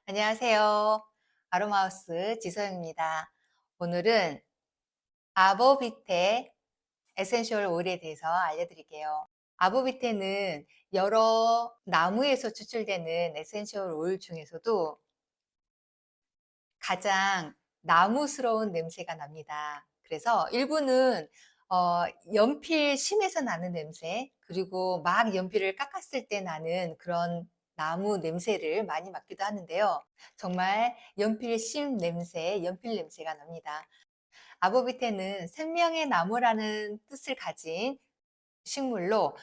안녕하세요. 아로마하우스 지서영입니다. 오늘은 아보비테 에센셜 오일에 대해서 알려드릴게요. 아보비테는 여러 나무에서 추출되는 에센셜 오일 중에서도 가장 나무스러운 냄새가 납니다. 그래서 일부는 연필 심에서 나는 냄새, 그리고 막 연필을 깎았을 때 나는 그런 나무 냄새를 많이 맡기도 하는데요. 정말 연필 심 냄새, 연필 냄새가 납니다. 아보비테는 생명의 나무라는 뜻을 가진 식물로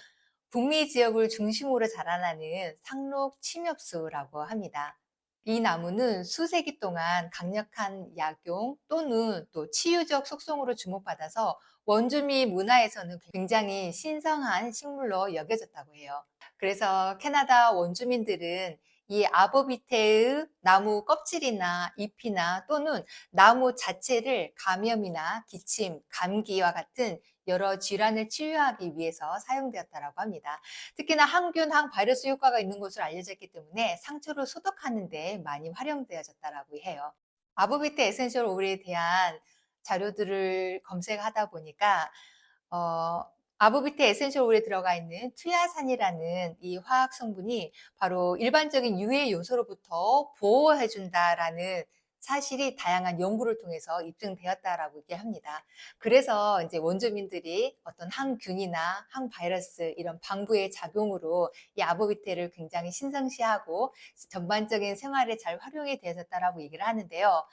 북미 지역을 중심으로 자라나는 상록 침엽수라고 합니다. 이 나무는 수세기 동안 강력한 약용 또는 또 치유적 속성으로 주목받아서 원주민 문화에서는 굉장히 신성한 식물로 여겨졌다고 해요. 그래서 캐나다 원주민들은 이 아보비테의 나무 껍질이나 잎이나 또는 나무 자체를 감염이나 기침, 감기와 같은 여러 질환을 치유하기 위해서 사용되었다고 합니다. 특히나 항균, 항바이러스 효과가 있는 것으로 알려져 있기 때문에 상처를 소독하는 데 많이 활용되어졌다고 해요. 아보비테 에센셜 오일에 대한 자료들을 검색하다 보니까 어, 아보비테 에센셜 오일에 들어가 있는 투야산이라는 이 화학 성분이 바로 일반적인 유해 요소로부터 보호해 준다라는 사실이 다양한 연구를 통해서 입증되었다라고 얘기합니다. 그래서 이제 원주민들이 어떤 항균이나 항바이러스 이런 방부의 작용으로 이 아보비테를 굉장히 신성시하고 전반적인 생활에 잘 활용이 되었다라고 얘기를 하는데요.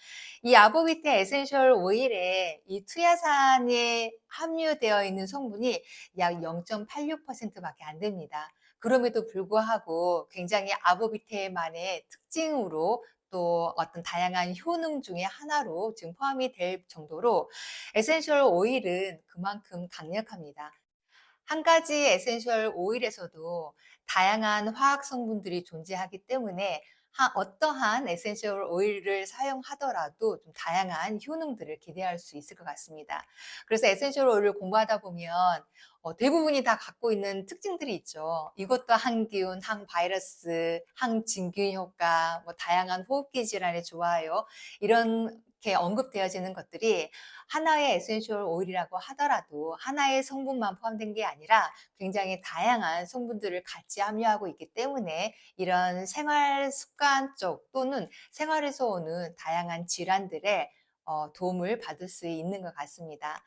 이 아보비테 에센셜 오일에 이 투야산에 함유되어 있는 성분이 약 0.86%밖에 안 됩니다. 그럼에도 불구하고 굉장히 아보비테만의 특징으로 또 어떤 다양한 효능 중에 하나로 지금 포함이 될 정도로 에센셜 오일은 그만큼 강력합니다. 한 가지 에센셜 오일에서도 다양한 화학 성분들이 존재하기 때문에 어떠한 에센셜 오일을 사용하더라도 좀 다양한 효능들을 기대할 수 있을 것 같습니다. 그래서 에센셜 오일을 공부하다 보면 대부분이 다 갖고 있는 특징들이 있죠. 이것도 항균, 항바이러스, 항진균 효과, 뭐 다양한 호흡기 질환에 좋아요. 이렇게 언급되어지는 것들이 하나의 에센셜 오일이라고 하더라도 하나의 성분만 포함된 게 아니라 굉장히 다양한 성분들을 같이 함유하고 있기 때문에 이런 생활 습관 쪽 또는 생활에서 오는 다양한 질환들에 도움을 받을 수 있는 것 같습니다.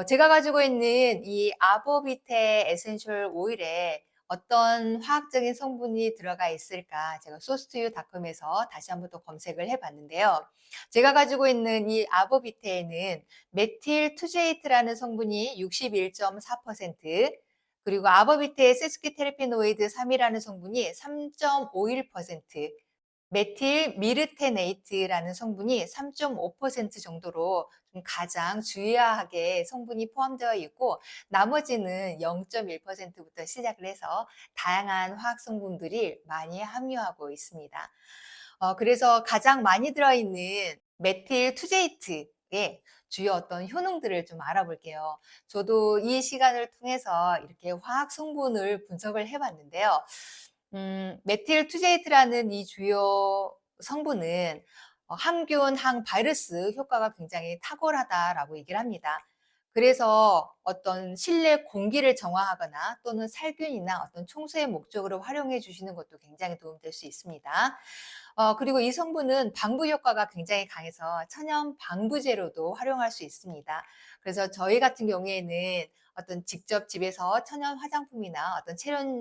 제가 가지고 있는 이 아보비테 에센셜 오일에 어떤 화학적인 성분이 들어가 있을까 제가 소스투유닷컴에서 다시 한번 또 검색을 해봤는데요. 제가 가지고 있는 이 아보비테에는 메틸 투제이트라는 성분이 61.4%, 그리고 아보비테 세스키테르페노이드 3이라는 성분이 3.51%, 메틸 미르테네이트라는 성분이 3.5% 정도로 좀 가장 주요하게 성분이 포함되어 있고, 나머지는 0.1%부터 시작을 해서 다양한 화학 성분들이 많이 함유하고 있습니다. 그래서 가장 많이 들어있는 메틸 투제이트의 주요 어떤 효능들을 좀 알아볼게요. 저도 이 시간을 통해서 이렇게 화학 성분을 분석을 해봤는데요. 메틸 투제이트라는 이 주요 성분은 항균, 항바이러스 효과가 굉장히 탁월하다라고 얘기를 합니다. 그래서 어떤 실내 공기를 정화하거나 또는 살균이나 어떤 청소의 목적으로 활용해 주시는 것도 굉장히 도움될 수 있습니다. 그리고 이 성분은 방부 효과가 굉장히 강해서 천연 방부제로도 활용할 수 있습니다. 그래서 저희 같은 경우에는 어떤 직접 집에서 천연 화장품이나 어떤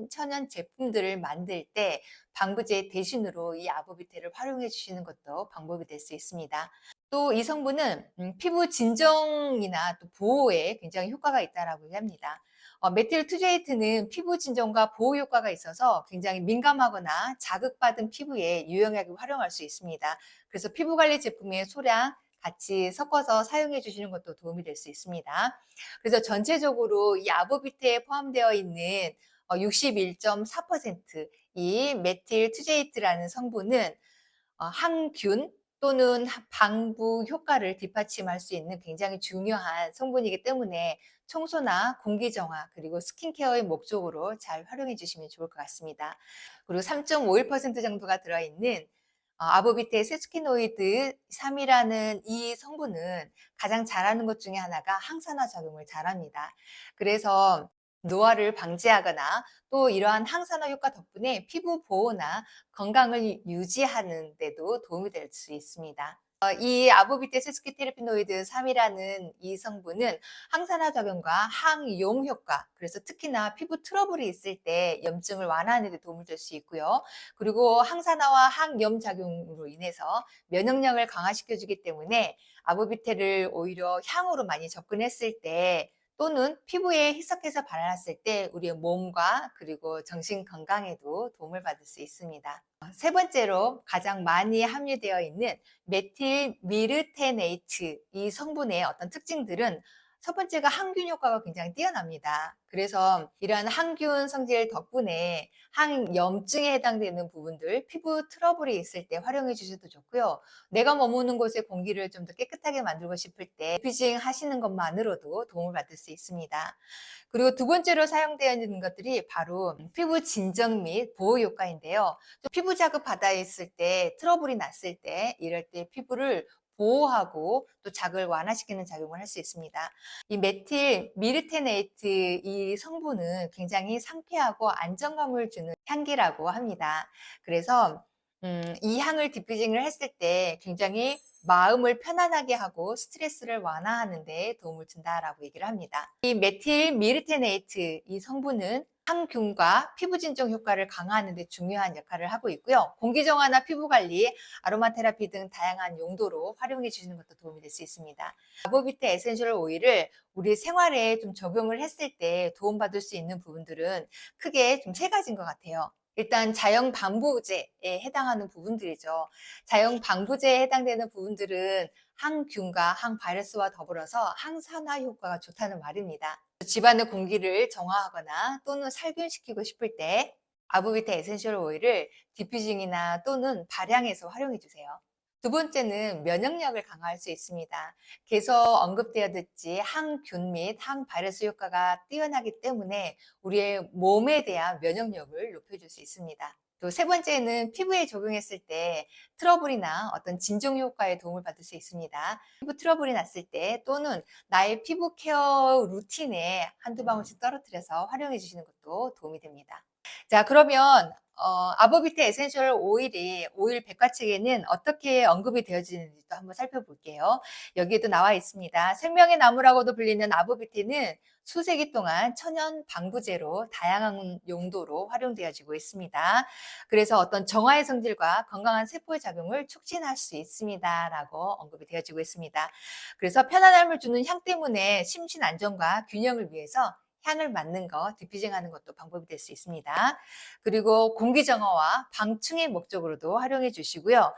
천연 제품들을 만들 때 방부제 대신으로 이 아보비테를 활용해 주시는 것도 방법이 될 수 있습니다. 또 이 성분은 피부 진정이나 또 보호에 굉장히 효과가 있다라고 합니다. 메틸 투제이트는 피부 진정과 보호 효과가 있어서 굉장히 민감하거나 자극받은 피부에 유용하게 활용할 수 있습니다. 그래서 피부 관리 제품의 소량 같이 섞어서 사용해 주시는 것도 도움이 될 수 있습니다. 그래서 전체적으로 이 아보비테에 포함되어 있는 61.4%이 메틸 투제이트라는 성분은 항균 또는 방부 효과를 뒷받침할 수 있는 굉장히 중요한 성분이기 때문에 청소나 공기 정화 그리고 스킨케어의 목적으로 잘 활용해 주시면 좋을 것 같습니다. 그리고 3.51% 정도가 들어있는 아보비테 세스키노이드 3이라는 이 성분은 가장 잘하는 것 중에 하나가 항산화 작용을 잘합니다. 그래서 노화를 방지하거나 또 이러한 항산화 효과 덕분에 피부 보호나 건강을 유지하는 데도 도움이 될 수 있습니다. 이 아보비테 세스키테르피노이드 3이라는 이 성분은 항산화 작용과 항용 효과, 그래서 특히나 피부 트러블이 있을 때 염증을 완화하는 데 도움을 줄 수 있고요. 그리고 항산화와 항염 작용으로 인해서 면역력을 강화시켜 주기 때문에 아보비테를 오히려 향으로 많이 접근했을 때 또는 피부에 희석해서 발랐을 때 우리의 몸과 그리고 정신 건강에도 도움을 받을 수 있습니다. 세 번째로 가장 많이 함유되어 있는 메틸 미르테네이트 이 성분의 어떤 특징들은 첫 번째가 항균 효과가 굉장히 뛰어납니다. 그래서 이러한 항균 성질 덕분에 항염증에 해당되는 부분들, 피부 트러블이 있을 때 활용해 주셔도 좋고요. 내가 머무는 곳의 공기를 좀 더 깨끗하게 만들고 싶을 때 디퓨징 하시는 것만으로도 도움을 받을 수 있습니다. 그리고 두 번째로 사용되어 있는 것들이 바로 피부 진정 및 보호 효과인데요. 또 피부 자극 받아 있을 때, 트러블이 났을 때, 이럴 때 피부를 보호하고 또 자극을 완화시키는 작용을 할 수 있습니다. 이 메틸 미르테네이트 이 성분은 굉장히 상쾌하고 안정감을 주는 향기라고 합니다. 그래서 이 향을 디퓨징을 했을 때 굉장히 마음을 편안하게 하고 스트레스를 완화하는 데 도움을 준다라고 얘기를 합니다. 이 메틸 미르테네이트 이 성분은 항균과 피부 진정 효과를 강화하는 데 중요한 역할을 하고 있고요. 공기 정화나 피부 관리, 아로마 테라피 등 다양한 용도로 활용해 주시는 것도 도움이 될 수 있습니다. 아보비테 에센셜 오일을 우리 생활에 좀 적용을 했을 때 도움받을 수 있는 부분들은 크게 좀 세 가지인 것 같아요. 일단 자연 방부제에 해당하는 부분들이죠. 자연 방부제에 해당되는 부분들은 항균과 항바이러스와 더불어서 항산화 효과가 좋다는 말입니다. 집안의 공기를 정화하거나 또는 살균시키고 싶을 때 아보비타 에센셜 오일을 디퓨징이나 또는 발향해서 활용해 주세요. 두 번째는 면역력을 강화할 수 있습니다. 계속 언급되었듯이 항균 및 항바이러스 효과가 뛰어나기 때문에 우리의 몸에 대한 면역력을 높여줄 수 있습니다. 또 세 번째는 피부에 적용했을 때 트러블이나 어떤 진정 효과에 도움을 받을 수 있습니다. 피부 트러블이 났을 때 또는 나의 피부 케어 루틴에 한두 방울씩 떨어뜨려서 활용해 주시는 것도 도움이 됩니다. 자, 그러면 아보비테 에센셜 오일이 오일 백과책에는 어떻게 언급이 되어지는지 또 한번 살펴볼게요. 여기에도 나와 있습니다. 생명의 나무라고도 불리는 아보비테는 수세기 동안 천연 방부제로 다양한 용도로 활용되어지고 있습니다. 그래서 어떤 정화의 성질과 건강한 세포의 작용을 촉진할 수 있습니다라고 언급이 되어지고 있습니다. 그래서 편안함을 주는 향 때문에 심신 안정과 균형을 위해서 향을 맡는 거, 디퓨징하는 것도 방법이 될 수 있습니다. 그리고 공기 정화와 방충의 목적으로도 활용해 주시고요.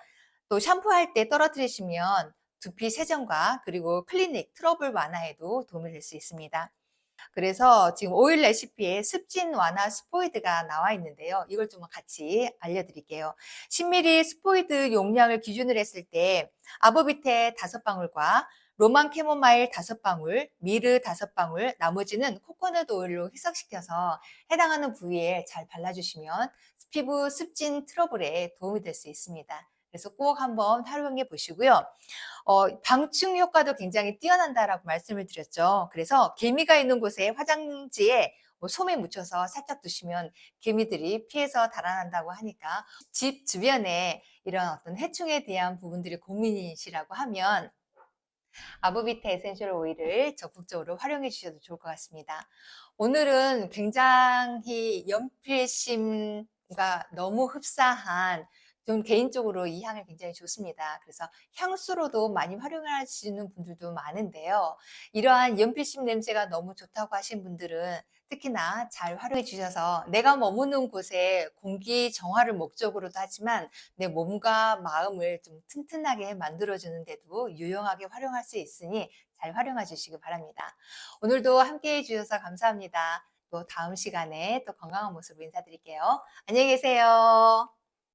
또 샴푸할 때 떨어뜨리시면 두피 세정과 그리고 클리닉, 트러블 완화에도 도움이 될 수 있습니다. 그래서 지금 오일 레시피에 습진 완화 스포이드가 나와 있는데요. 이걸 좀 같이 알려드릴게요. 10ml 스포이드 용량을 기준으로 했을 때 아보비테 5방울과 로만 캐모마일 5방울, 미르 5방울, 나머지는 코코넛 오일로 희석시켜서 해당하는 부위에 잘 발라주시면 피부 습진 트러블에 도움이 될 수 있습니다. 그래서 꼭 한번 활용해 보시고요. 방충 효과도 굉장히 뛰어난다라고 말씀을 드렸죠. 그래서 개미가 있는 곳에 화장지에 솜에 묻혀서 살짝 두시면 개미들이 피해서 달아난다고 하니까 집 주변에 이런 어떤 해충에 대한 부분들이 고민이시라고 하면 아보비타 에센셜 오일을 적극적으로 활용해 주셔도 좋을 것 같습니다. 오늘은 굉장히 연필심과 너무 흡사한 좀 개인적으로 이 향이 굉장히 좋습니다. 그래서 향수로도 많이 활용하시는 분들도 많은데요. 이러한 연필심 냄새가 너무 좋다고 하신 분들은 특히나 잘 활용해 주셔서 내가 머무는 곳에 공기 정화를 목적으로도 하지만 내 몸과 마음을 좀 튼튼하게 만들어주는 데도 유용하게 활용할 수 있으니 잘 활용해 주시기 바랍니다. 오늘도 함께 해주셔서 감사합니다. 또 다음 시간에 또 건강한 모습으로 인사드릴게요. 안녕히 계세요.